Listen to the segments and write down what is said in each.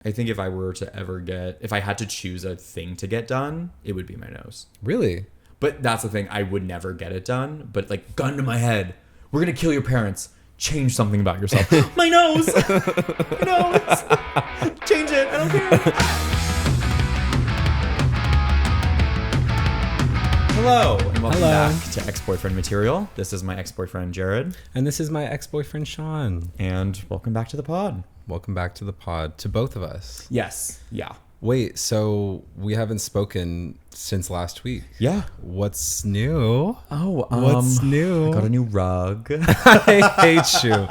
I think if I had to choose a thing to get done, it would be my nose. Really? But that's the thing. I would never get it done. But like, gun to my head, we're going to kill your parents. Change something about yourself. My nose! My nose! Change it. I don't care. Hello, and welcome back to Ex-Boyfriend Material. This is my ex-boyfriend, Jahred. And this is my ex-boyfriend, Sean. And welcome back to the pod. Welcome back to the pod, to both of us. Yes. Yeah. Wait, so we haven't spoken since last week. Yeah. What's new? Oh, what's new? I got a new rug. I hate you.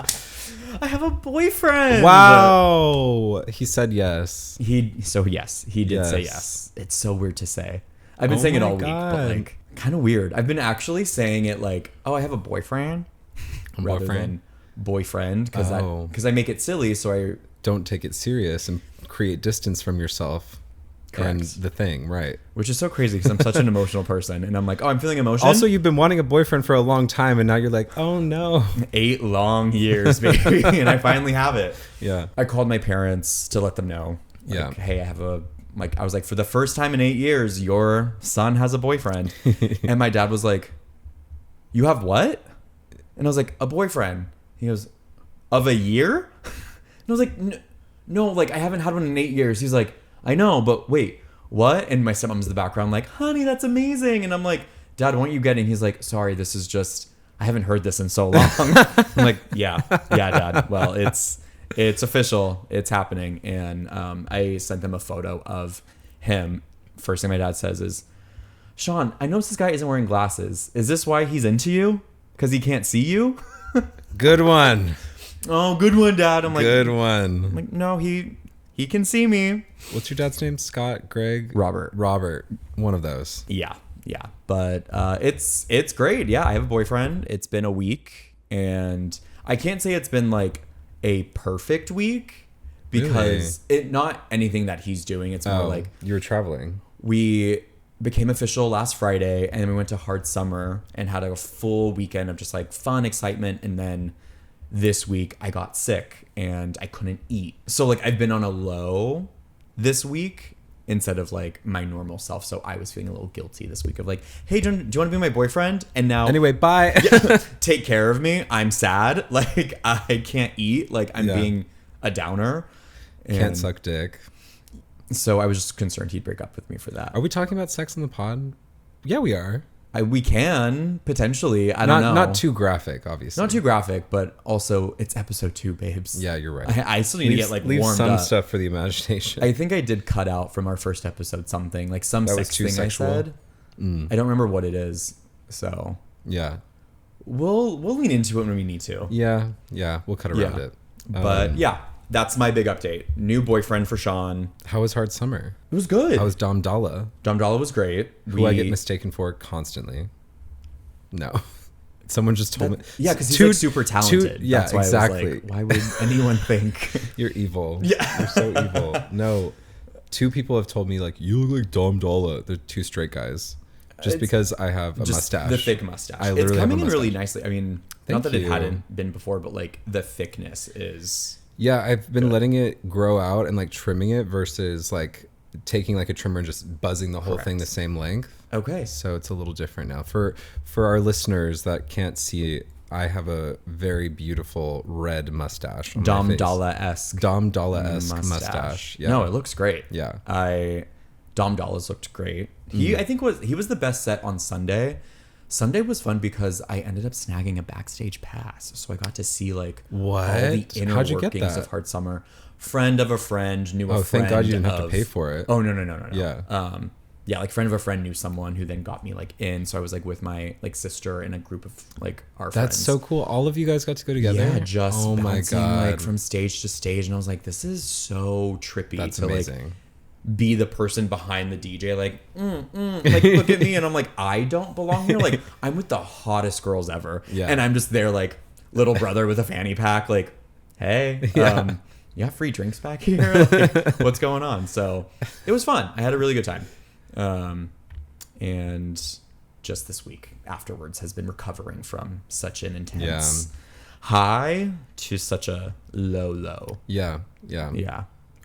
I have a boyfriend. Wow. He said yes. He did say yes. It's so weird to say. I've been saying it all week, but like kind of weird. I've been actually saying it like, oh, I have a boyfriend. Rather than boyfriend, because I make it silly, so I don't take it serious and create distance from yourself. Correct. And the thing, right? Which is so crazy because I'm such an emotional person, and I'm like, oh, I'm feeling emotion. Also, you've been wanting a boyfriend for a long time, and now you're like, oh no, 8 long years, baby, and I finally have it. Yeah. I called my parents to let them know. Like, hey, I was like, for the first time in 8 years, your son has a boyfriend, and my dad was like, you have what? And I was like, a boyfriend. He goes, of a year? And I was like, no, like I haven't had one in 8 years. He's like, I know, but wait, what? And my stepmom's in the background like, honey, that's amazing. And I'm like, Dad, what are you getting? He's like, sorry, this is just, I haven't heard this in so long. I'm like, yeah, Dad. Well, it's official. It's happening. And I sent them a photo of him. First thing my dad says is, Sean, I noticed this guy isn't wearing glasses. Is this why he's into you? Because he can't see you? Good one. Oh, good one, Dad. I'm like, good one. I'm like, no, he can see me. What's your dad's name? Scott, Greg, Robert. One of those. Yeah. But it's great. Yeah, I have a boyfriend. It's been a week, and I can't say it's been like a perfect week because it not anything that he's doing. It's more like you were traveling. We became official last Friday, and then we went to Hard Summer and had a full weekend of just like fun, excitement, and then this week I got sick and I couldn't eat. So like I've been on a low this week instead of like my normal self. So I was feeling a little guilty this week of like, hey, do you want to be my boyfriend? And now anyway, bye. Take care of me. I'm sad. Like I can't eat. Like I'm being a downer. Can't suck dick. So I was just concerned he'd break up with me for that. Are we talking about sex in the pod? Yeah, we are. We can potentially. I don't know. Not too graphic, obviously. Not too graphic, but also it's episode 2, babes. Yeah, you're right. I still need to get like leave warmed some up. Stuff for the imagination. I think I did cut out from our first episode something like some sex thing sexual. I said. I don't remember what it is. So yeah, we'll lean into it when we need to. Yeah, we'll cut around it. But that's my big update. New boyfriend for Sean. How was Hard Summer? It was good. How was Dom Dalla? Dom Dalla was great. Who I get mistaken for constantly. No. Someone just told me. Yeah, because he's like super talented. That's why exactly. I was like, why would anyone think? You're evil. Yeah. You're so evil. No. 2 people have told me like, you look like Dom Dalla. They're 2 straight guys. Just because I have a mustache. The thick mustache. It's coming in really nicely. I mean, not that it hadn't been before, but like the thickness is... Yeah, I've been letting it grow out and like trimming it versus like taking like a trimmer and just buzzing the whole thing the same length. Okay. So it's a little different now. For our listeners that can't see, I have a very beautiful red mustache on Dom my face. Dalla-esque. Dom Dalla-esque mustache. Yeah. No, it looks great. Yeah. Dom Dalla's looked great. I think he was the best set on Sunday. Sunday was fun because I ended up snagging a backstage pass, so I got to see like all the inner workings of Hard Summer. Friend of a friend knew a friend. Oh, thank God you didn't have to pay for it. Oh no. Yeah. Like friend of a friend knew someone who then got me like in. So I was like with my like sister and a group of like our friends. That's so cool. All of you guys got to go together. Yeah, just oh my God, like from stage to stage, and I was like, this is so trippy. That's amazing. Like, be the person behind the DJ, like look at me, and I'm like, I don't belong here. Like I'm with the hottest girls ever, and I'm just there like little brother with a fanny pack, like, hey, you have free drinks back here? Like, what's going on? So it was fun. I had a really good time, and just this week afterwards has been recovering from such an intense high to such a low. Yeah.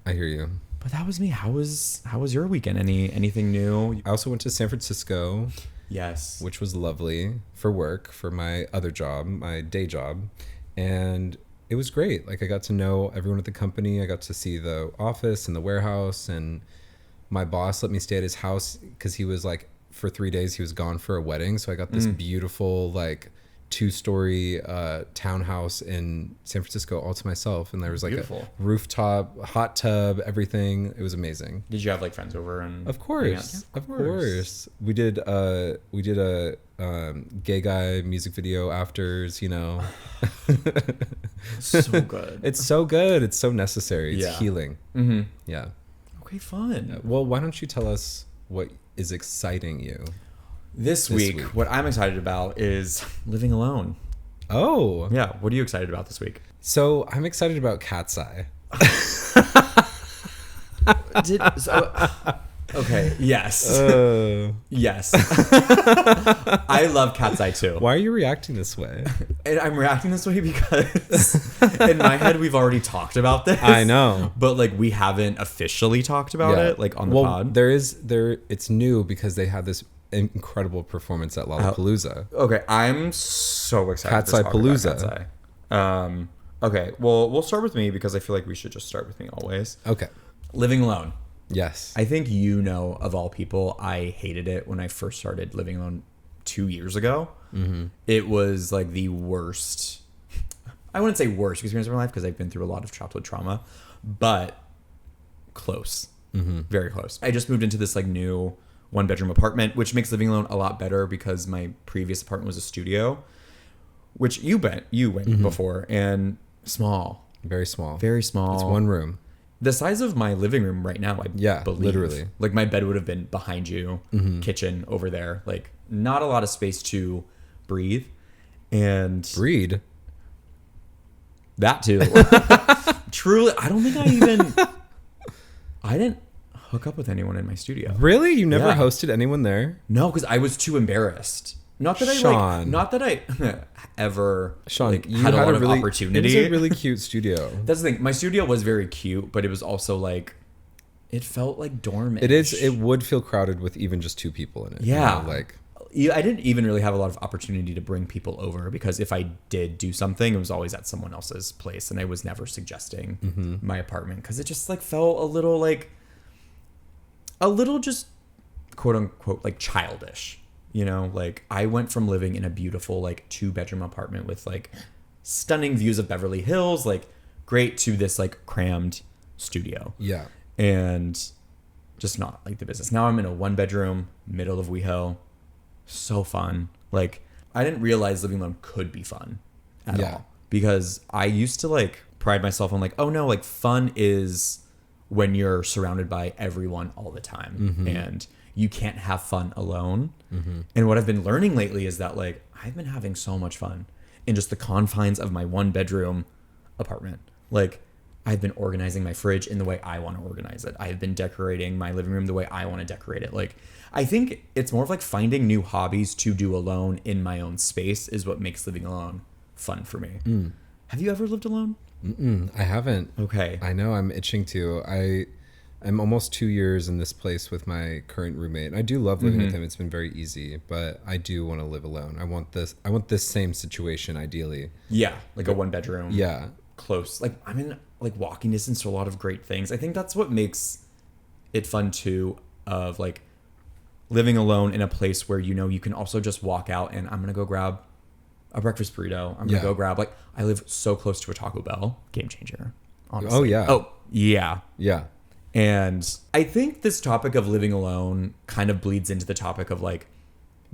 I hear you. But that was me. How was your weekend? Anything new? I also went to San Francisco. Yes. Which was lovely for work, for my other job, my day job. And it was great. Like, I got to know everyone at the company. I got to see the office and the warehouse, and my boss let me stay at his house because he was like, for 3 days he was gone for a wedding. So I got this beautiful like 2-story townhouse in San Francisco all to myself, and there was like a rooftop, hot tub, everything. It was amazing. Did you have like friends over? And of course, of course. We did a gay guy music video afters, you know. So good. It's so good. It's so necessary. It's healing. Mm-hmm. Yeah. Okay, fun. Well, why don't you tell us what is exciting you this week? What I'm excited about is living alone. Oh. Yeah. What are you excited about this week? So I'm excited about Katseye. Okay. Yes. Yes. I love Katseye too. Why are you reacting this way? And I'm reacting this way because in my head we've already talked about this. I know, but like we haven't officially talked about it like on the pod. It's new because they had this incredible performance at Lollapalooza. Okay, I'm so excited. Katseye Palooza. Katseye. Okay, well we'll start with me because I feel like we should just start with me always. Okay. Living alone. Yes. I think of all people, I hated it when I first started living alone 2 years ago. Mm-hmm. It was like the worst. I wouldn't say worst experience of my life because I've been through a lot of childhood trauma, but close. Mm-hmm. Very close. I just moved into this like new 1-bedroom apartment, which makes living alone a lot better because my previous apartment was a studio, which you went before, and small. Very small. Very small. It's one room. The size of my living room right now, I believe. Literally. Like my bed would have been behind you, kitchen over there. Like not a lot of space to breathe. And breed. That too. Truly, I don't think I didn't hook up with anyone in my studio. Really? You never hosted anyone there? No, because I was too embarrassed. Not that I ever Sean, like, you had a lot of opportunity. It was a really cute studio. That's the thing. My studio was very cute, but it was also like, it felt like dorm. It would feel crowded with even just 2 people in it. Yeah. You know, like, I didn't even really have a lot of opportunity to bring people over because if I did do something, it was always at someone else's place, and I was never suggesting my apartment because it just like felt a little just quote unquote like childish. You know, like I went from living in a beautiful like 2-bedroom apartment with like stunning views of Beverly Hills, like great, to this like crammed studio. Yeah. And just not like the business. Now I'm in a 1-bedroom, middle of WeHo. So fun. Like I didn't realize living alone could be fun at all. Because I used to like pride myself on like, oh no, like fun is when you're surrounded by everyone all the time. And you can't have fun alone. And what I've been learning lately is that like I've been having so much fun in just the confines of my 1-bedroom apartment. Like I've been organizing my fridge in the way I want to organize it. I've been decorating my living room the way I want to decorate it. Like I think it's more of like finding new hobbies to do alone in my own space is what makes living alone fun for me. Have you ever lived alone? I haven't. Okay. I know, I'm itching to. I'm almost 2 years in this place with my current roommate. I do love living with him. It's been very easy, but I do want to live alone. I want this same situation ideally. Yeah, like a 1-bedroom. Yeah. Close. Like I'm in like walking distance to a lot of great things. I think that's what makes it fun too, of like living alone in a place where you know you can also just walk out and I'm going to go grab a breakfast burrito. I'm going to go grab, like I live so close to a Taco Bell. Game changer. Honestly. Oh yeah. Oh yeah. Yeah. And I think this topic of living alone kind of bleeds into the topic of like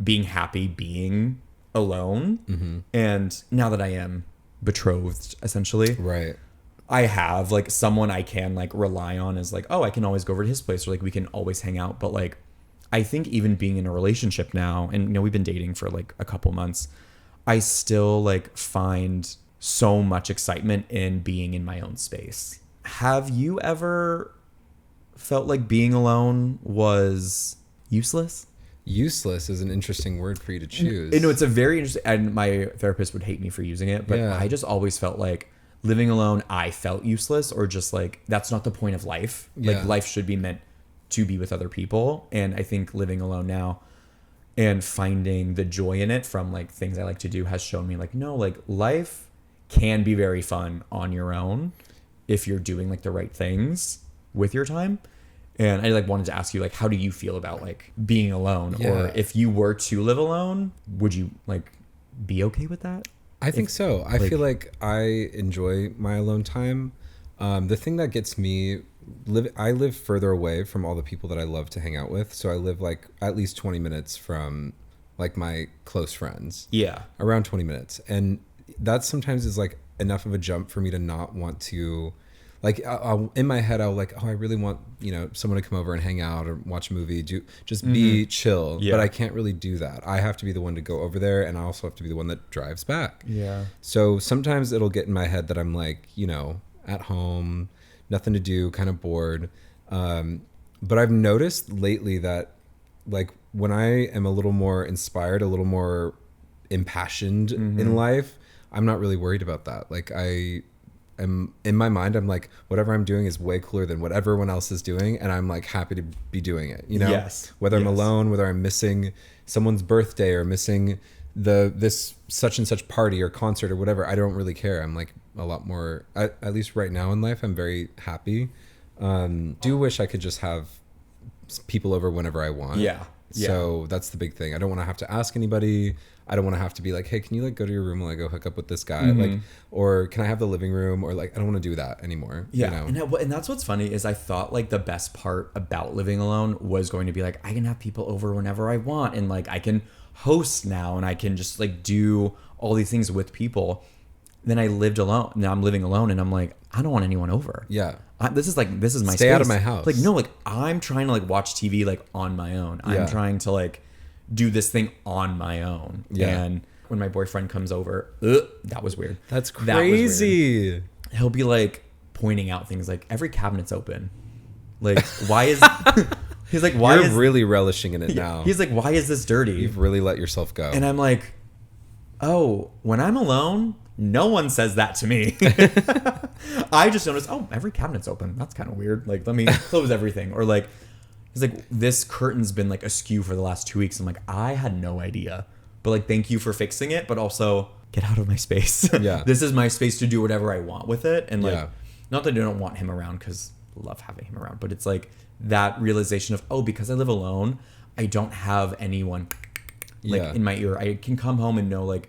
being happy being alone. And now that I am betrothed, essentially, right, I have like someone I can like rely on as like, oh, I can always go over to his place, or like we can always hang out. But like I think even being in a relationship now, and you know we've been dating for like a couple months, I still like find so much excitement in being in my own space. Have you ever felt like being alone was useless? Useless is an interesting word for you to choose. You know, it's a very interesting, and my therapist would hate me for using it, but I just always felt like living alone, I felt useless, or just like, that's not the point of life. Like life should be meant to be with other people. And I think living alone now and finding the joy in it from like things I like to do has shown me like, no, like life can be very fun on your own if you're doing like the right things with your time. And I like wanted to ask you, like, how do you feel about like being alone? Or if you were to live alone, would you like be okay with that? I think so. I feel like I enjoy my alone time. The thing that gets me, I live further away from all the people that I love to hang out with. So I live like at least 20 minutes from like my close friends. Yeah. Around 20 minutes. And that sometimes is like enough of a jump for me to not want to, like, I'll in my head, I'll like, oh, I really want, you know, someone to come over and hang out or watch a movie, just be chill. Yeah. But I can't really do that. I have to be the one to go over there, and I also have to be the one that drives back. Yeah. So sometimes it'll get in my head that I'm like, you know, at home, nothing to do, kind of bored. But I've noticed lately that like when I am a little more inspired, a little more impassioned in life, I'm not really worried about that. Like I am in my mind, I'm like, whatever I'm doing is way cooler than what everyone else is doing, and I'm like happy to be doing it, you know? Yes. Whether I'm alone, whether I'm missing someone's birthday or missing this such and such party or concert or whatever, I don't really care. I'm like a lot more, at least right now in life, I'm very happy. Do wish I could just have people over whenever I want. Yeah. So that's the big thing. I don't want to have to ask anybody. I don't want to have to be like, hey, can you like go to your room while I go hook up with this guy? Like, or can I have the living room? Or like, I don't want to do that anymore. Yeah. You know? And that's what's funny is I thought like the best part about living alone was going to be like, I can have people over whenever I want. And like, I can host now and I can just like do all these things with people. Then I lived alone. Now I'm living alone and I'm like, I don't want anyone over. Yeah. This is my Stay space. Stay out of my house. Like, no, like I'm trying to like watch TV like on my own. I'm trying to like do this thing on my own. Yeah. And when my boyfriend comes over, that was weird. That's crazy. That was weird. He'll be like pointing out things like every cabinet's open. Like, why is he's like, why You're really relishing in it now. He's like, why is this dirty? You've really let yourself go. And I'm like, oh, when I'm alone, no one says that to me. I just noticed, oh, every cabinet's open. That's kind of weird. Like, let me close everything. Or like, he's like, this curtain's been like askew for the last 2 weeks. I'm like, I had no idea. But like, thank you for fixing it. But also, get out of my space. Yeah. This is my space to do whatever I want with it. And like, not that I don't want him around because I love having him around. But it's like that realization of, oh, because I live alone, I don't have anyone like in my ear. I can come home and know like,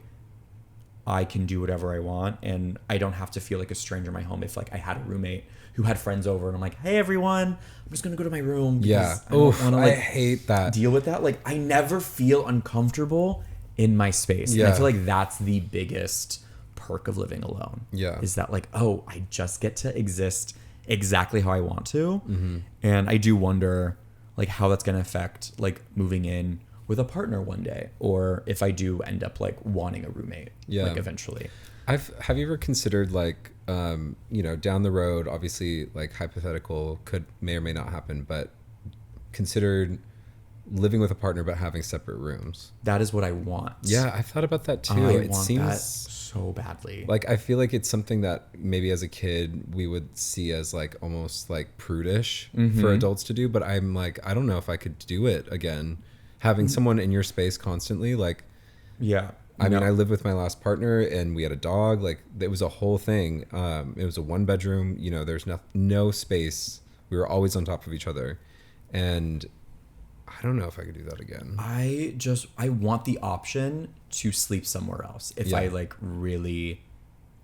I can do whatever I want, and I don't have to feel like a stranger in my home. If like I had a roommate who had friends over and I'm like, hey everyone, I'm just gonna go to my room. Yeah. I hate that. Deal with that. Like I never feel uncomfortable in my space. Yeah. And I feel like that's the biggest perk of living alone. Yeah. Is that like, oh, I just get to exist exactly how I want to. And I do wonder like how that's gonna affect like moving in with a partner one day, or if I do end up like wanting a roommate, like eventually. Have you ever considered like, you know, down the road, obviously like hypothetical may or may not happen, but considered living with a partner, but having separate rooms? That is what I want. Yeah. I've thought about that too. It seems that so badly. Like, I feel like it's something that maybe as a kid we would see as like almost like prudish for adults to do. But I'm like, I don't know if I could do it again. Having someone in your space constantly, like, I mean, I lived with my last partner and we had a dog. Like, it was a whole thing. It was a 1-bedroom. You know, there's no space. We were always on top of each other, and I don't know if I could do that again. I want the option to sleep somewhere else if I like really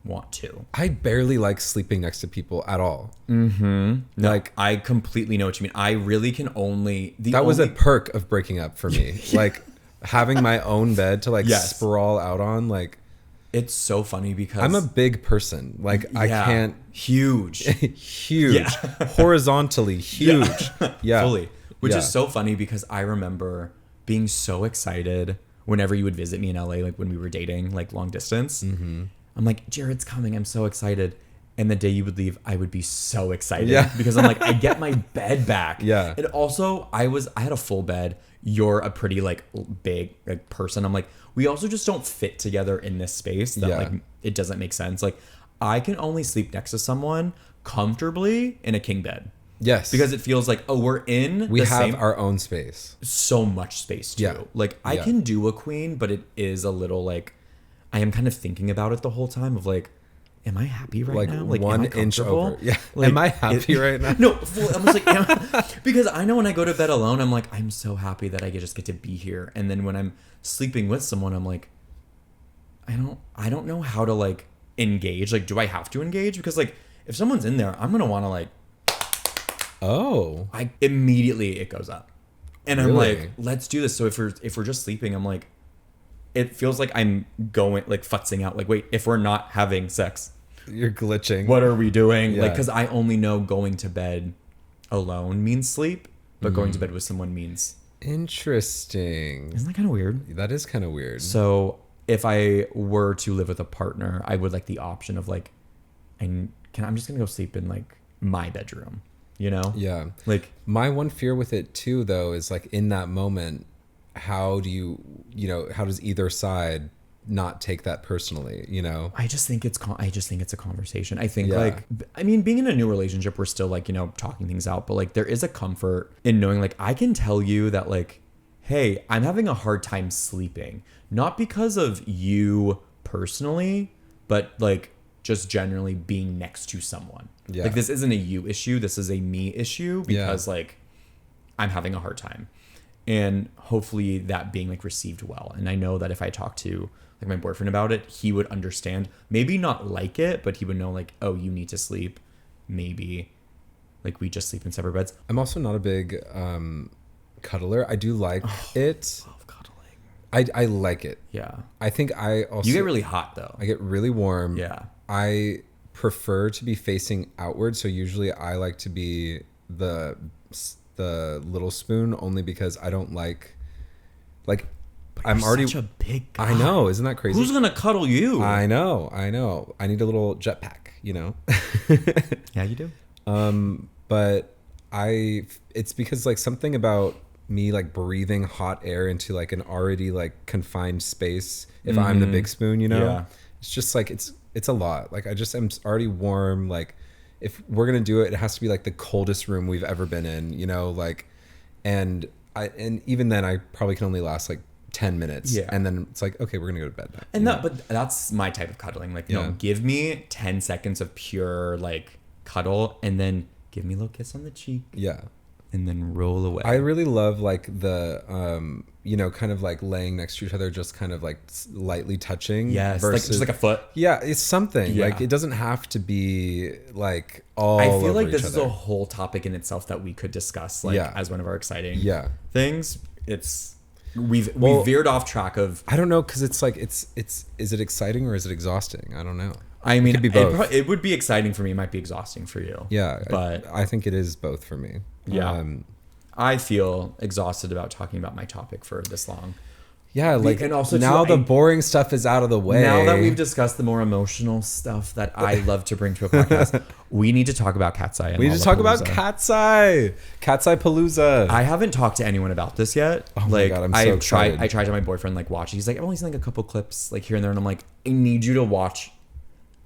want to. I barely like sleeping next to people at all. No, like I completely know what you mean. I really can only was a perk of breaking up for me. Like having my own bed to like sprawl out on. Like, it's so funny because I'm a big person. Like I can't huge horizontally huge. Fully. Which is so funny because I remember being so excited whenever you would visit me in LA, like when we were dating, like long distance. I'm like, Jahred's coming. I'm so excited. And the day you would leave, I would be so excited because I'm like, I get my bed back. Yeah. And also I had a full bed. You're a pretty like big like person. I'm like, we also just don't fit together in this space that like, it doesn't make sense. Like I can only sleep next to someone comfortably in a king bed. Yes. Because it feels like, oh, we're in we have our own space. So much space too. Yeah. Like I can do a queen, but it is a little like I am kind of thinking about it the whole time of like, am I happy right now? Like 1 inch over. Yeah. Like, am I happy right now? No, I'm just like because I know when I go to bed alone, I'm like, I'm so happy that I just get to be here. And then when I'm sleeping with someone, I'm like, I don't know how to like engage. Like, do I have to engage? Because like if someone's in there, I'm gonna want to like. Oh. I immediately it goes up, and really? I'm like, let's do this. So if we're just sleeping, I'm like, it feels like I'm going like futzing out. Like, wait, if we're not having sex, you're glitching. What are we doing? Yeah. Like, because I only know going to bed alone means sleep, but going to bed with someone means. Interesting. Isn't that kind of weird? That is kind of weird. So if I were to live with a partner, I would like the option of like, I'm just gonna go sleep in like my bedroom. You know? Yeah. Like my one fear with it too, though, is like in that moment, how do how does either side not take that personally? You know? I just think it's a conversation. I think like, I mean, being in a new relationship, we're still like, talking things out, but like there is a comfort in knowing like, I can tell you that like, hey, I'm having a hard time sleeping, not because of you personally, but like just generally being next to someone. Yeah. Like this isn't a you issue. This is a me issue because like I'm having a hard time, and hopefully that being like received well. And I know that if I talk to like my boyfriend about it, he would understand, maybe not like it, but he would know like, oh, you need to sleep. Maybe like we just sleep in separate beds. I'm also not a big cuddler. I do like it. I love cuddling. I like it. Yeah. I think I also... You get really hot though. I get really warm. Yeah. I prefer to be facing outward, so usually I like to be the little spoon, only because I don't like but I'm already such a big guy. I know, isn't that crazy? Who's gonna cuddle you? I know. I need a little jetpack, Yeah, you do. But it's because like something about me like breathing hot air into like an already like confined space if I'm the big spoon, Yeah. It's just like it's a lot. Like I just am already warm. Like if we're gonna do it, it has to be like the coldest room we've ever been in, like, and even then I probably can only last like 10 minutes. Yeah. And then it's like, okay, we're gonna go to bed now. And but that's my type of cuddling. Like, no, give me 10 seconds of pure like cuddle, and then give me a little kiss on the cheek. Yeah. And then roll away. I really love like the kind of like laying next to each other, just kind of like lightly touching. Yes, versus, like just like a foot. Yeah, it's something. Yeah. Like it doesn't have to be like all. I feel over like this each is other. a whole topic in itself that we could discuss, like as one of our exciting things. It's we veered off track of. I don't know, because it's like is it exciting or is it exhausting? I don't know. I mean, it could be both. It would be exciting for me. It might be exhausting for you. Yeah, but I think it is both for me. Yeah. I feel exhausted about talking about my topic for this long. Yeah, like and also now the boring stuff is out of the way. Now that we've discussed the more emotional stuff that I love to bring to a podcast, we need to talk about Katseye. And we need to talk about Katseye Palooza. I haven't talked to anyone about this yet. Oh my God, I'm so excited. I tried to have my boyfriend like watch. He's like, I've only seen like a couple clips like here and there, and I'm like, I need you to watch.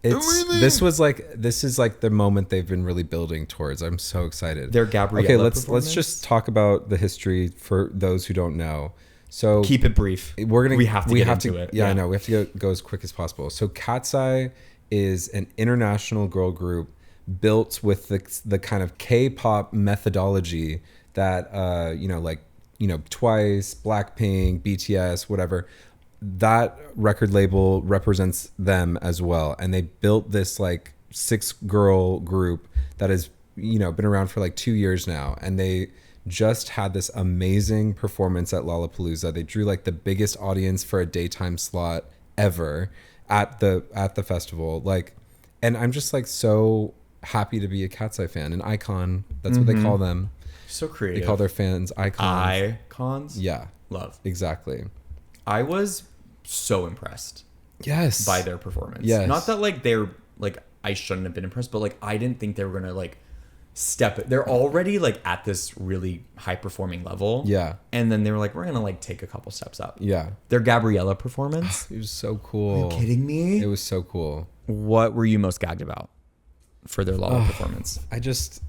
This is like the moment they've been really building towards. I'm so excited. Their Gabriella. Okay, let's just talk about the history for those who don't know. So keep it brief. We have to get into it. Yeah, I know. We have to go as quick as possible. So Katseye is an international girl group built with the kind of K-pop methodology that Twice, Blackpink, BTS, whatever. That record label represents them as well, and they built this like 6-girl group that has been around for like 2 years now, and they just had this amazing performance at Lollapalooza. They drew like the biggest audience for a daytime slot ever at the festival, like, and I'm just like so happy to be a Katseye fan, an icon. That's what they call them. So creative. They call their fans icons. Icons. Yeah, love. Exactly. I was so impressed. Yes. By their performance. Yes. Not that like they're like I shouldn't have been impressed, but like I didn't think they were gonna like they're already like at this really high performing level. Yeah. And then they were like, we're gonna like take a couple steps up. Yeah. Their Gabriella performance. It was so cool. Are you kidding me? It was so cool. What were you most gagged about for their Lolla performance? I just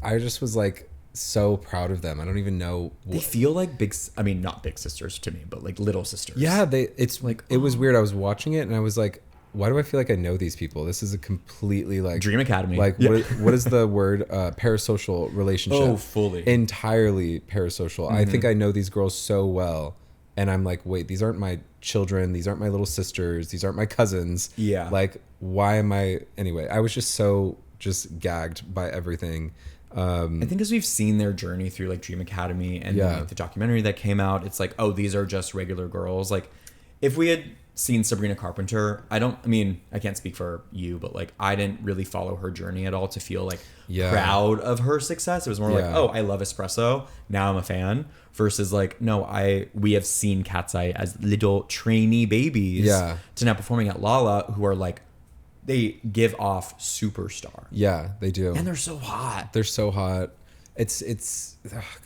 was like so proud of them. I don't even know. They feel like not big sisters to me, but like little sisters. Yeah, it's like, it was weird. I was watching it and I was like, why do I feel like I know these people? This is a completely like Dream Academy. Like what is the word? Parasocial relationship. Oh, fully. Entirely parasocial. I think I know these girls so well. And I'm like, wait, these aren't my children. These aren't my little sisters. These aren't my cousins. Yeah. Like, why am I? Anyway, I was just so gagged by everything. I think as we've seen their journey through like Dream Academy and like, the documentary that came out, it's like, oh, these are just regular girls. Like, if we had seen Sabrina Carpenter, I can't speak for you, but like I didn't really follow her journey at all to feel like proud of her success. It was more like, oh, I love espresso, now I'm a fan, versus like, no, we have seen Katseye as little trainee babies to now performing at Lolla, who are like, they give off superstar. Yeah, they do. And they're so hot. They're so hot. It's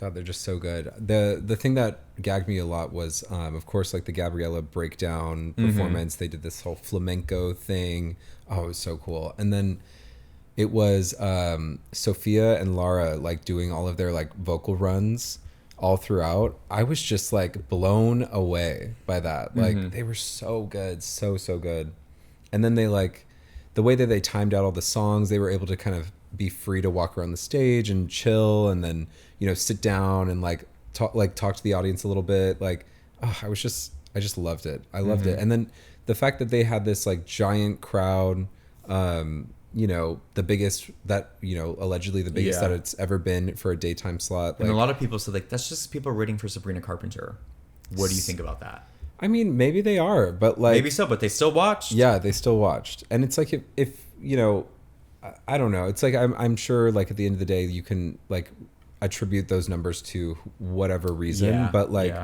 God, they're just so good. The thing that gagged me a lot was of course like the Gabriella breakdown performance. They did this whole flamenco thing. Oh, it was so cool. And then it was Sophia and Lara like doing all of their like vocal runs all throughout. I was just like blown away by that. Like they were so good, so good. And then they like the way that they timed out all the songs, they were able to kind of be free to walk around the stage and chill, and then sit down and like talk to the audience a little bit. Like, I just loved it. I loved it. And then the fact that they had this like giant crowd, the biggest that allegedly the biggest that it's ever been for a daytime slot. And a lot of people said like that's just people rooting for Sabrina Carpenter. What do you think about that? I mean, maybe they are, but like maybe so, but they still watched. Yeah, they still watched, and it's like if I don't know. It's like I'm sure like at the end of the day you can like attribute those numbers to whatever reason, but like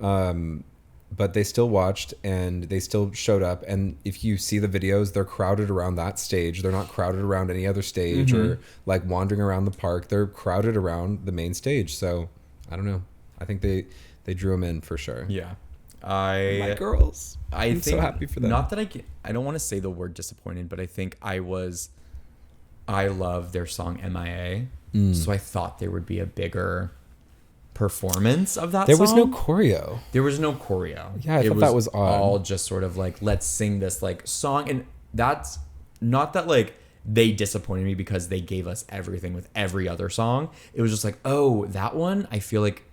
but they still watched and they still showed up, and if you see the videos, they're crowded around that stage. They're not crowded around any other stage or like wandering around the park. They're crowded around the main stage. So I don't know. I think they drew them in for sure. Yeah. My girls. I'm so happy for them. Not that I don't want to say the word disappointed, but I think I love their song MIA. So I thought there would be a bigger performance of that song. There was no choreo. Yeah, I thought that was odd. All just sort of like, let's sing this like song. And that's not that like they disappointed me because they gave us everything with every other song. It was just like, oh, that one I feel like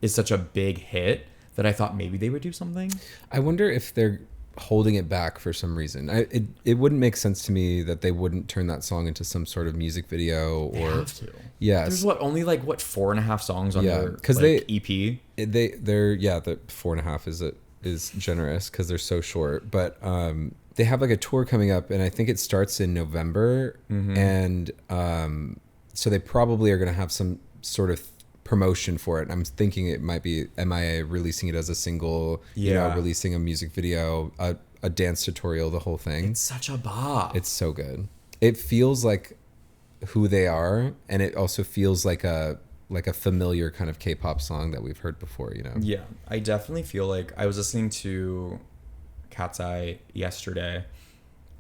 is such a big hit that I thought maybe they would do something. I wonder if they're holding it back for some reason. It wouldn't make sense to me that they wouldn't turn that song into some sort of music video. They have to. Yes. There's only 4.5 songs on their because EP. The 4.5 is generous because they're so short. But they have like a tour coming up, and I think it starts in November, and so they probably are going to have some sort of promotion for it. And I'm thinking it might be MIA releasing it as a single, releasing a music video, a dance tutorial, the whole thing. It's such a bop. It's so good. It feels like who they are, and it also feels like a familiar kind of K-pop song that we've heard before, Yeah, I definitely feel like I was listening to Katseye yesterday,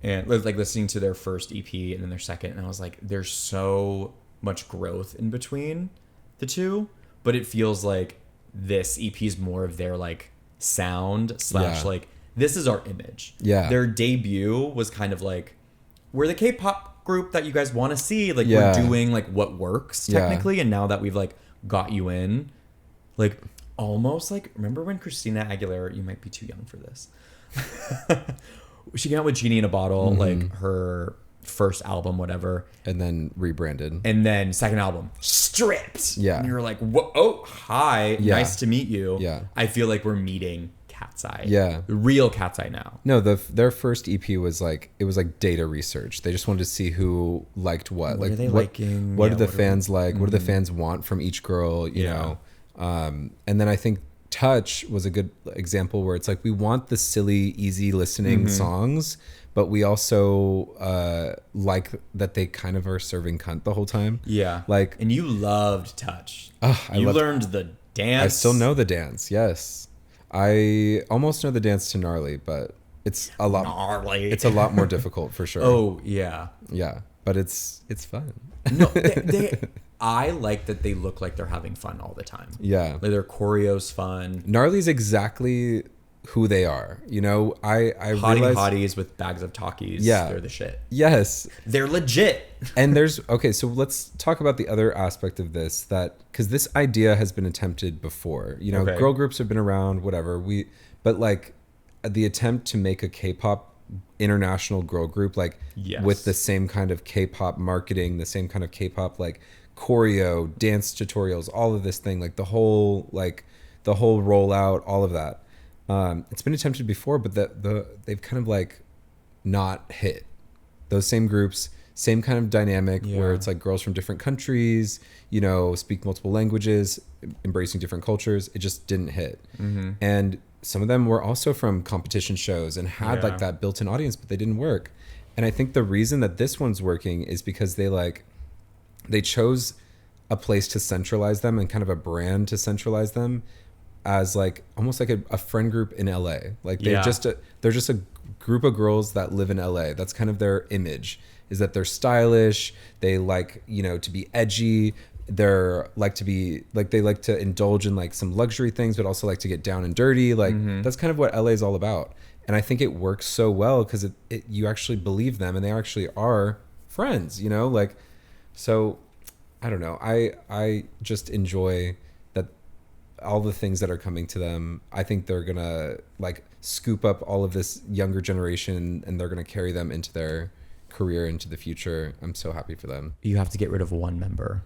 and like listening to their first EP and then their second, and I was like, there's so much growth in between the two, but it feels like this EP is more of their like sound / like this is our image. Yeah, their debut was kind of like, we're the K-pop group that you guys want to see, like we're doing like what works technically, and now that we've like got you in, like almost like, remember when Christina Aguilera, you might be too young for this, she came out with Genie in a Bottle, like her first album, whatever, and then rebranded, and then second album stripped, and you're like, whoa, oh hi, nice to meet you. I feel like we're meeting Katseye, the real Katseye now. No, their first EP was like, it was like data research. They just wanted to see who liked what like are they liking, what do the fans like, what do the fans want from each girl, you know. And then I think Touch was a good example where it's like, we want the silly, easy listening songs, but we also like that they kind of are serving cunt the whole time. Yeah. Like, and you loved touch. You learned the dance. I still know the dance. Yes. I almost know the dance to gnarly, but it's a lot gnarly. It's a lot more difficult for sure. Oh, yeah. Yeah, but it's fun. No, I like that they look like they're having fun all the time. Yeah. Like their choreo's fun. Gnarly's exactly who they are. You know, I realized hotties with bags of Takis. Yeah. They're the shit. Yes. They're legit. And okay, so let's talk about the other aspect of this, that because this idea has been attempted before. You know, girl groups have been around, whatever. But like the attempt to make a K-pop international girl group, like with the same kind of K-pop marketing, the same kind of K-pop like choreo, dance tutorials, all of this thing, like the whole rollout, all of that. It's been attempted before, but they've kind of like not hit. Those same groups, same kind of dynamic where it's like girls from different countries, you know, speak multiple languages, embracing different cultures. It just didn't hit. Mm-hmm. And some of them were also from competition shows and had like that built-in audience, but they didn't work. And I think the reason that this one's working is because they chose a place to centralize them and kind of a brand to centralize them as like almost like a friend group in LA. Like they're just a group of girls that live in LA. That's kind of their image, is that they're stylish. They like, you know, to be edgy. They're like to be like, they like to indulge in like some luxury things, but also like to get down and dirty. Like that's kind of what LA is all about. And I think it works so well because you actually believe them and they actually are friends, you know, like, so I don't know. I just enjoy that all the things that are coming to them. I think they're going to like scoop up all of this younger generation and they're going to carry them into their career, into the future. I'm so happy for them. You have to get rid of one member.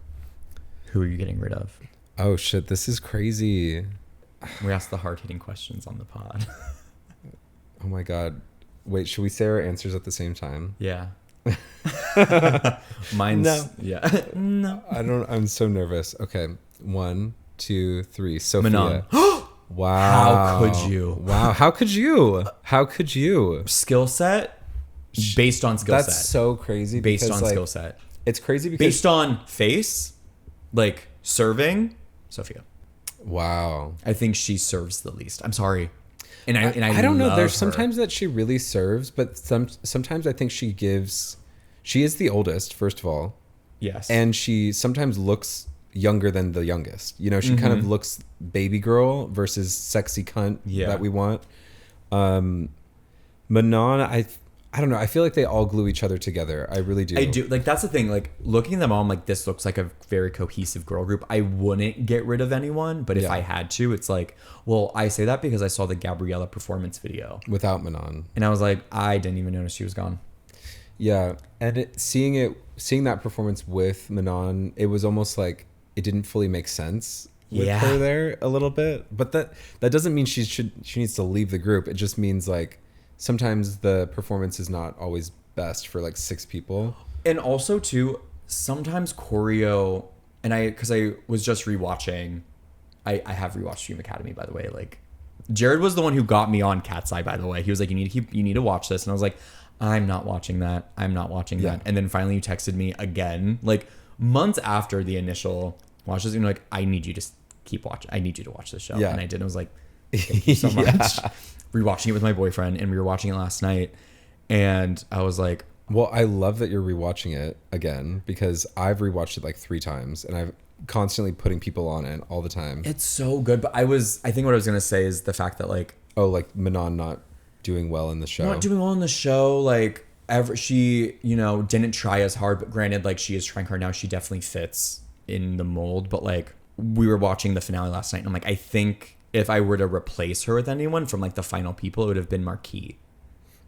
Who are you getting rid of? Oh shit, this is crazy. We ask the hard-hitting questions on the pod. Oh my God. Wait, should we say our answers at the same time? Yeah. Mine's no. Yeah. No. I'm so nervous. Okay. 1, 2, 3. Sophia. Manon. Wow. How could you? Wow. How could you? How could you? Skill set? Based on skill set. That's so crazy. Based on skill set. It's crazy because based on face, like serving, Sophia. Wow. I think she serves the least. I'm sorry. And I don't know. There's her. Sometimes that she really serves, but sometimes I think she is the oldest, first of all. Yes. And she sometimes looks younger than the youngest. You know, she kind of looks baby girl versus sexy cunt that we want. Manon, I don't know. I feel like they all glue each other together. I really do. I do. Like, that's the thing. Like, looking at them all, I'm like, this looks like a very cohesive girl group. I wouldn't get rid of anyone, but if I had to, it's like, well, I say that because I saw the Gabriella performance video. Without Manon. And I was like, I didn't even notice she was gone. Yeah. And seeing that performance with Manon, it was almost like it didn't fully make sense with her there a little bit. But that doesn't mean she needs to leave the group. It just means like, sometimes the performance is not always best for like 6 people. And also too, sometimes choreo, and because I was just rewatching, I have rewatched Stream Academy, by the way. Like, Jahred was the one who got me on Katseye, by the way. He was like, you need to watch this. And I was like, I'm not watching that. I'm not watching that. And then finally you texted me again, like months after the initial watches, and you're like, I need you to keep watching. I need you to watch this show. And I did. And I was like, thank you so much. Rewatching it with my boyfriend, and we were watching it last night, and I was like, well, I love that you're rewatching it again, because I've rewatched it like 3 times and I've constantly putting people on it all the time. It's so good. But I think what I was going to say is the fact that like Manon not doing well in the show. Not doing well in the show. Like she, you know, didn't try as hard, but granted, like she is trying hard now. She definitely fits in the mold. But like we were watching the finale last night, and I'm like, I think if I were to replace her with anyone from like the final people, it would have been Marquis.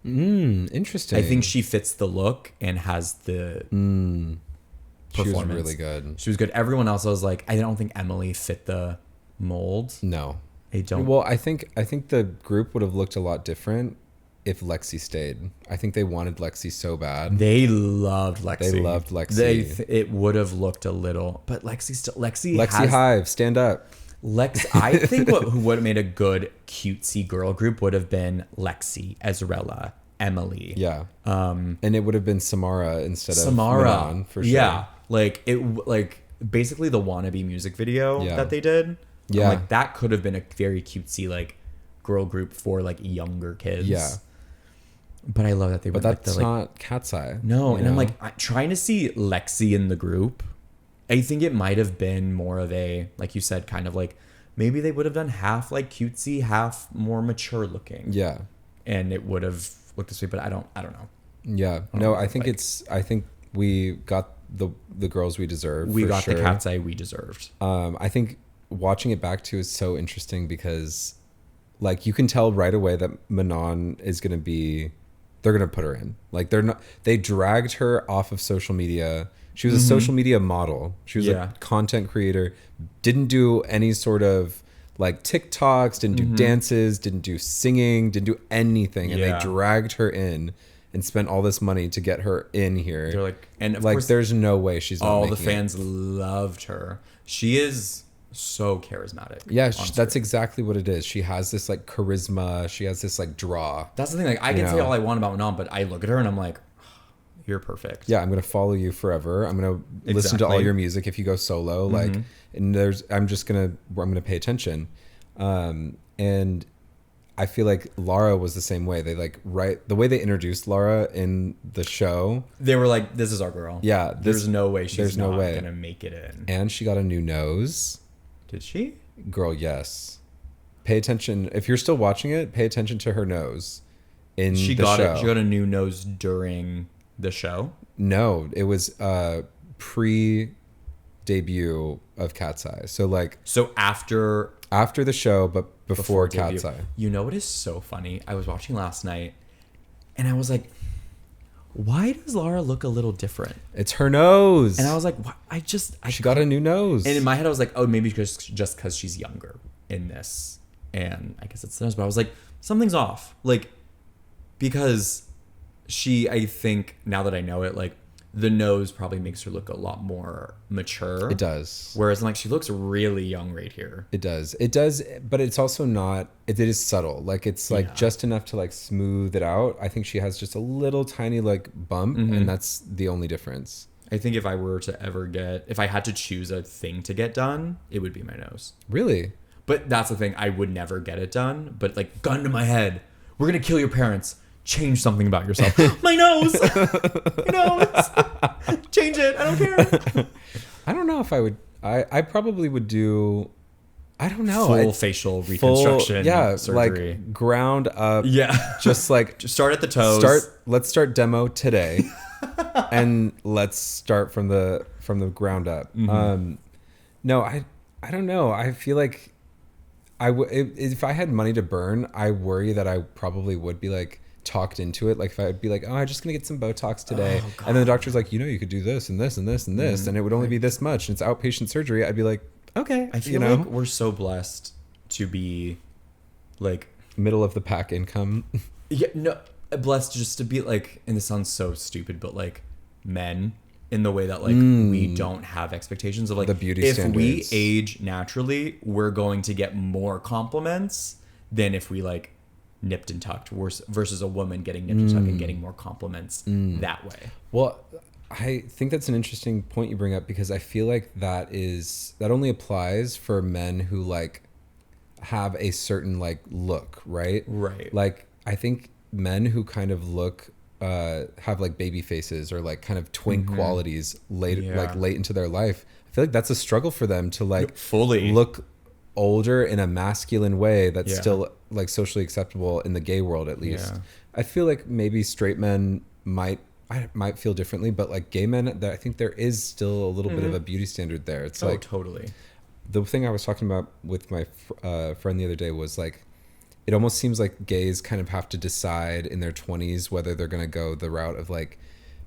Interesting. I think she fits the look and has the performance. She was really good. She was good. Everyone else, I was like, I don't think Emily fit the mold. No, I don't. Well, I think the group would have looked a lot different if Lexi stayed. I think they wanted Lexi so bad. They loved Lexi. It would have looked a little, but Lexi Hive, stand up. I think what would have made a good cutesy girl group would have been Lexi, Ezrella, Emily. Yeah. And it would have been Samara instead of Manon, for sure. Yeah. Like basically the wannabe music video that they did. Yeah. Like that could have been a very cutesy like girl group for like younger kids. Yeah. But I love that they were. But that's not Katseye. No, and I'm like trying to see Lexi in the group. I think it might have been more of a, like you said, kind of like maybe they would have done half like cutesy, half more mature looking. Yeah. And it would have looked this way, but I don't know. Yeah. No, I think I think we got the girls we deserved. We got the Katseye we deserved. I think watching it back too is so interesting because like you can tell right away that Manon is going to be, they're going to put her in. Like they dragged her off of social media. She was a social media model. She was a content creator, didn't do any sort of like TikToks, didn't do dances, didn't do singing, didn't do anything. And they dragged her in and spent all this money to get her in here. They're like, and of like, course, there's no way she's not all making the fans loved her. She is so charismatic. Yeah, that's exactly what it is. She has this like charisma. She has this like draw. That's the thing. Like I can say all I want about Manon, but I look at her and I'm like, you're perfect. Yeah, I'm gonna follow you forever. I'm gonna listen to all your music if you go solo. Like, and I'm gonna pay attention. And I feel like Lara was the same way. They like the way they introduced Lara in the show. They were like, "This is our girl." Yeah, there's no way she's not gonna make it in. And she got a new nose. Did she? Girl, yes. Pay attention. If you're still watching it, pay attention to her nose in the show. She got a new nose during the show? No, it was pre-debut of Katseye. So after the show, but before Katseye. You know what is so funny? I was watching last night and I was like, why does Lara look a little different? It's her nose. And I was like, she got a new nose. And in my head I was like, oh, maybe just because she's younger in this. And I guess it's the nose, but I was like, something's off. Like, because I think now that I know it, like the nose probably makes her look a lot more mature. It does. Whereas like she looks really young right here. It does, but it's also not, it is subtle. Like it's like just enough to like smooth it out. I think she has just a little tiny like bump and that's the only difference. I think if I had to choose a thing to get done, it would be my nose. Really? But that's the thing, I would never get it done. But like gun to my head, we're going to kill your parents. Change something about yourself. My nose. Change it. I don't care. I don't know if I would. I probably would do. I don't know. Full facial reconstruction. surgery. Like ground up. Yeah. Just start at the toes. Let's start demo today, and let's start from the ground up. No, I don't know. I feel like if I had money to burn, I worry that I probably would be like talked into it. Like if I'd be like, oh, I'm just gonna get some Botox today, and then the doctor's like, you could do this and this and this and this, and it would only be this much, and it's outpatient surgery. I'd be like, okay. I feel like we're so blessed to be like middle of the pack income. Yeah, no, blessed just to be like, and this sounds so stupid, but like men in the way that like we don't have expectations of like the beauty if standards. We age naturally, we're going to get more compliments than if we like nipped and tucked versus a woman getting nipped and tucked and getting more compliments that way. Well, I think that's an interesting point you bring up because I feel like that only applies for men who like have a certain like look, right? Right. Like I think men who kind of look have like baby faces or like kind of twink qualities late into their life. I feel like that's a struggle for them to like fully look older in a masculine way that's still like socially acceptable in the gay world at least. I feel like maybe straight men might feel differently, but like gay men, I think there is still a little bit of a beauty standard there. It's like totally. The thing I was talking about with my friend the other day was like, it almost seems like gays kind of have to decide in their 20s whether they're going to go the route of like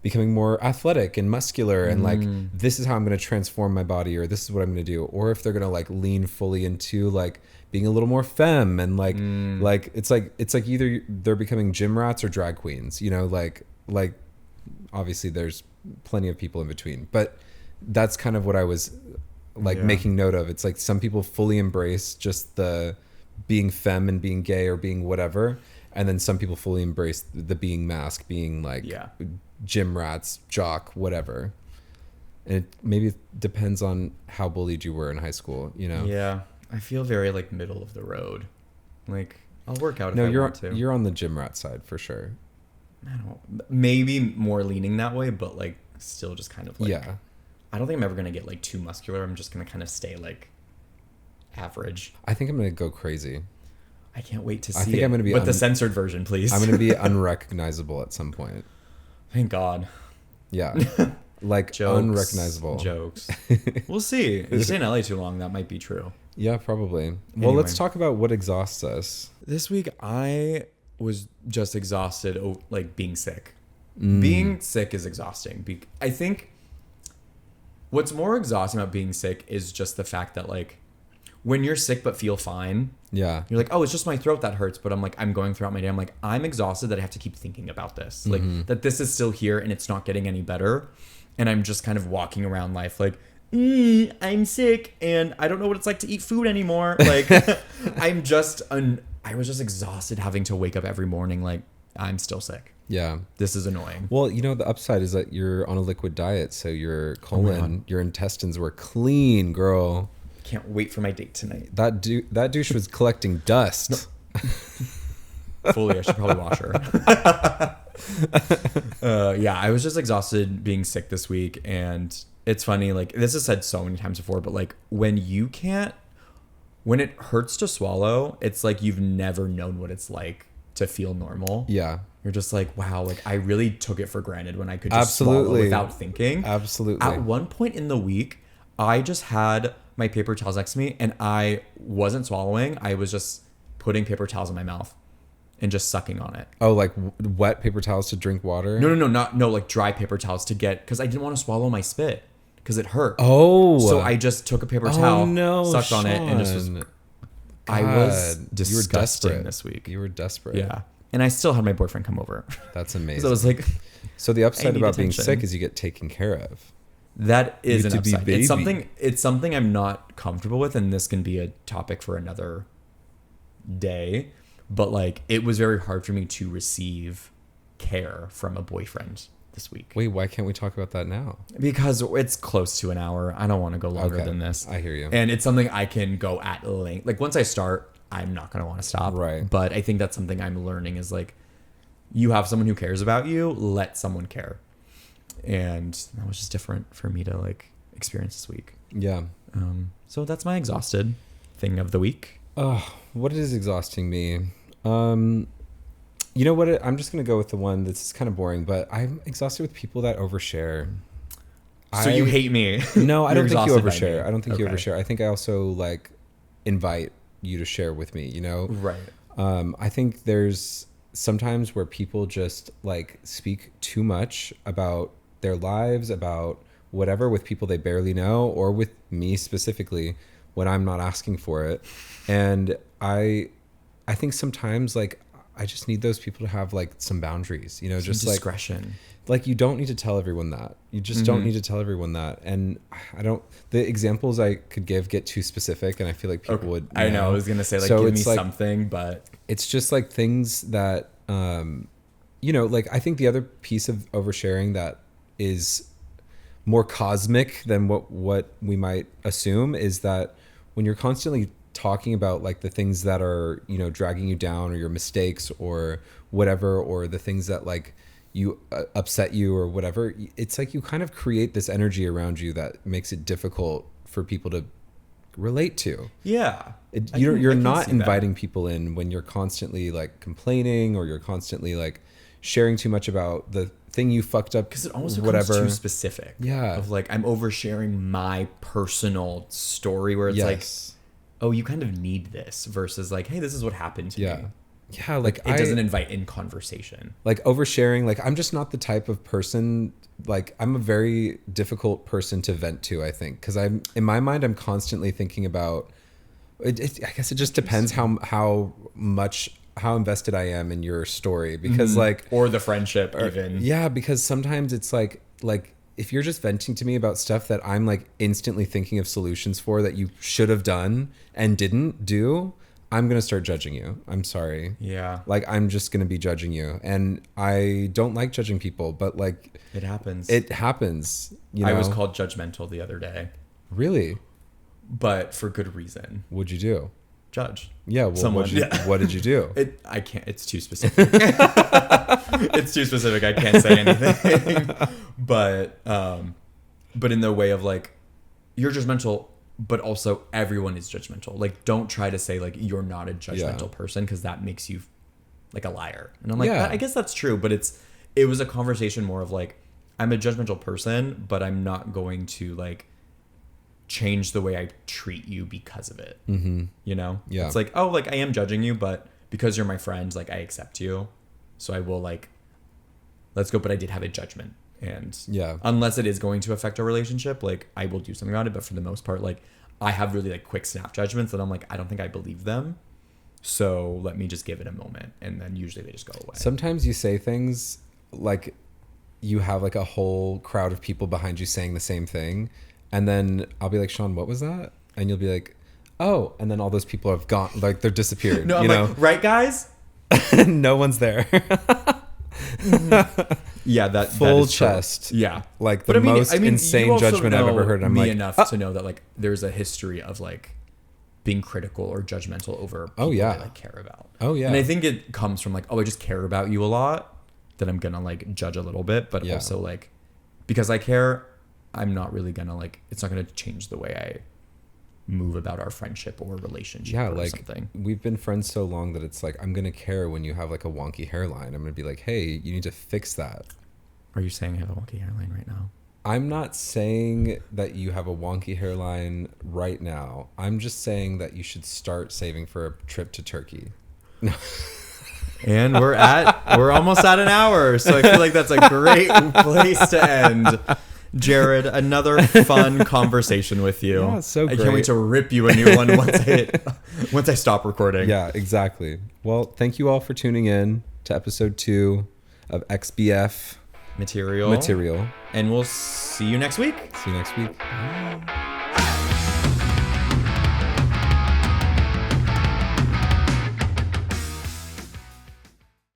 becoming more athletic and muscular and like this is how I'm going to transform my body or this is what I'm going to do, or if they're going to like lean fully into like being a little more femme and like it's like either they're becoming gym rats or drag queens, like obviously there's plenty of people in between, but that's kind of what I was like making note of. It's like some people fully embrace just the being femme and being gay or being whatever, And then some people fully embrace the being mask, being like gym rats, jock, whatever. And it maybe depends on how bullied you were in high school, you know? Yeah. I feel very like middle of the road. Like I'll work out if no, I want to. You're on the gym rat side for sure. I don't, maybe more leaning that way, but like still just kind of like, I don't think I'm ever going to get like too muscular. I'm just going to kind of stay like average. I think I'm going to go crazy. I can't wait to see I think I'm going to be the censored version, please. I'm going to be unrecognizable at some point. Thank God. Yeah. Like jokes, unrecognizable. Jokes. We'll see. If you stay in LA too long, that might be true. Yeah, probably. Well, Anyway. let's talk about what exhausts us. This week, I was just exhausted, like being sick. Being sick is exhausting. I think what's more exhausting about being sick is just the fact that like when you're sick but feel fine, you're like, oh, it's just my throat that hurts. But I'm like, I'm going throughout my day. I'm like, I'm exhausted that I have to keep thinking about this. Like that this is still here and it's not getting any better. And I'm just kind of walking around life like, I'm sick and I don't know what it's like to eat food anymore. Like I was just exhausted having to wake up every morning like I'm still sick. Yeah. This is annoying. Well, you know, the upside is that you're on a liquid diet. So your colon, your intestines were clean, girl. Can't wait for my date tonight. That douche was collecting dust. Fully, I should probably wash her. Yeah, I was just exhausted being sick this week. And it's funny, like this is said so many times before, but like when it hurts to swallow, it's like you've never known what it's like to feel normal. Yeah. You're just like, wow, like I really took it for granted when I could just swallow without thinking. Absolutely. At one point in the week, I just had my paper towels next to me and I wasn't swallowing. I was just putting paper towels in my mouth and just sucking on it. Oh, like wet paper towels to drink water? No, like dry paper towels because I didn't want to swallow my spit because it hurt. Oh. So I just took a paper towel, sucked on it, and just was... God, I was disgusting you were desperate this week. You were desperate. Yeah. And I still had my boyfriend come over. That's amazing. So I was like... So the upside about attention. being sick is you get taken care of. That is an upside. Baby. It's something I'm not comfortable with, and this can be a topic for another day. But like, it was very hard for me to receive care from a boyfriend this week. Wait, why can't we talk about that now? Because it's close to an hour. I don't want to go longer than this. I hear you. And it's something I can go at length. Like once I start, I'm not going to want to stop. Right. But I think that's something I'm learning is like, you have someone who cares about you, let someone care. And that was just different for me to like experience this week. Yeah. So that's my exhausted thing of the week. Oh, what is exhausting me? You know what? I'm just going to go with the one that's kind of boring, but I'm exhausted with people that overshare. So you hate me? No, I don't think you overshare. I don't think you overshare. I think I also like invite you to share with me, you know? Right. I think there's sometimes where people just like speak too much about their lives, about whatever with people they barely know, or with me specifically when I'm not asking for it. And I think sometimes like I just need those people to have like some boundaries, you know, some just discretion. Like you don't need to tell everyone that. You just don't need to tell everyone that. And the examples I could give get too specific, and I feel like people would. I know. I was gonna say like give me something, but it's just like things that you know, like I think the other piece of oversharing that is more cosmic than what we might assume is that when you're constantly talking about like the things that are, you know, dragging you down or your mistakes or whatever, or the things that like you upset you or whatever, it's like you kind of create this energy around you that makes it difficult for people to relate to. Yeah. You're not inviting people in when you're constantly like complaining or you're constantly like sharing too much about the thing you fucked up, because it almost becomes too specific. Yeah. Of like, I'm oversharing my personal story where it's like, oh, you kind of need this, versus like, hey, this is what happened to me. Yeah, like it doesn't invite in conversation. Like oversharing, like I'm just not the type of person, like I'm a very difficult person to vent to, I think, because I'm in my mind I'm constantly thinking about it. I guess it just depends how invested I am in your story, because like, or the friendship even. Yeah, because sometimes it's like if you're just venting to me about stuff that I'm like instantly thinking of solutions for that you should have done and didn't do, I'm going to start judging you. I'm sorry. Yeah. Like, I'm just going to be judging you. And I don't like judging people, but like... It happens. It happens. You know? I was called judgmental the other day. Really? But for good reason. What'd you do? Judge. Yeah. Well, what did you do? I can't. It's too specific. It's too specific. I can't say anything. But in the way of like, you're judgmental, but also everyone is judgmental. Like, don't try to say like you're not a judgmental person, because that makes you like a liar. And I'm like, I guess that's true, but it was a conversation more of like, I'm a judgmental person, but I'm not going to like change the way I treat you because of it. Mm-hmm. You know? Yeah. It's like, oh, like I am judging you, but because you're my friend, like I accept you. So I will like, let's go. But I did have a judgment. And unless it is going to affect our relationship, like I will do something about it. But for the most part, like I have really like quick snap judgments that I'm like, I don't think I believe them. So let me just give it a moment. And then usually they just go away. Sometimes you say things like you have like a whole crowd of people behind you saying the same thing. And then I'll be like, Sean, what was that? And you'll be like, oh. And then all those people have gone, like they're disappeared. No, I'm like, right, guys? No one's there. Yeah, that full that is chest. True. Yeah, like the most insane judgment I've ever heard. I'm like, enough to know that like there's a history of like being critical or judgmental over people that I care about. Oh yeah, and I think it comes from like, oh, I just care about you a lot, that I'm gonna like judge a little bit, but also like because I care, I'm not really gonna like, it's not gonna change the way I move about our friendship or relationship or like something. We've been friends so long that it's like, I'm gonna care when you have like a wonky hairline. I'm gonna be like, hey, you need to fix that. Are you saying I have a wonky hairline right now? I'm not saying that you have a wonky hairline right now. I'm just saying that you should start saving for a trip to Turkey. And we're almost at an hour, so I feel like that's a great place to end. Jahred, another fun conversation with you. Yeah, it's so great. I can't wait to rip you a new one once I stop recording. Yeah, exactly. Well, thank you all for tuning in to episode 2 of XBF Material. And And we'll see you next week. See you next week. Bye.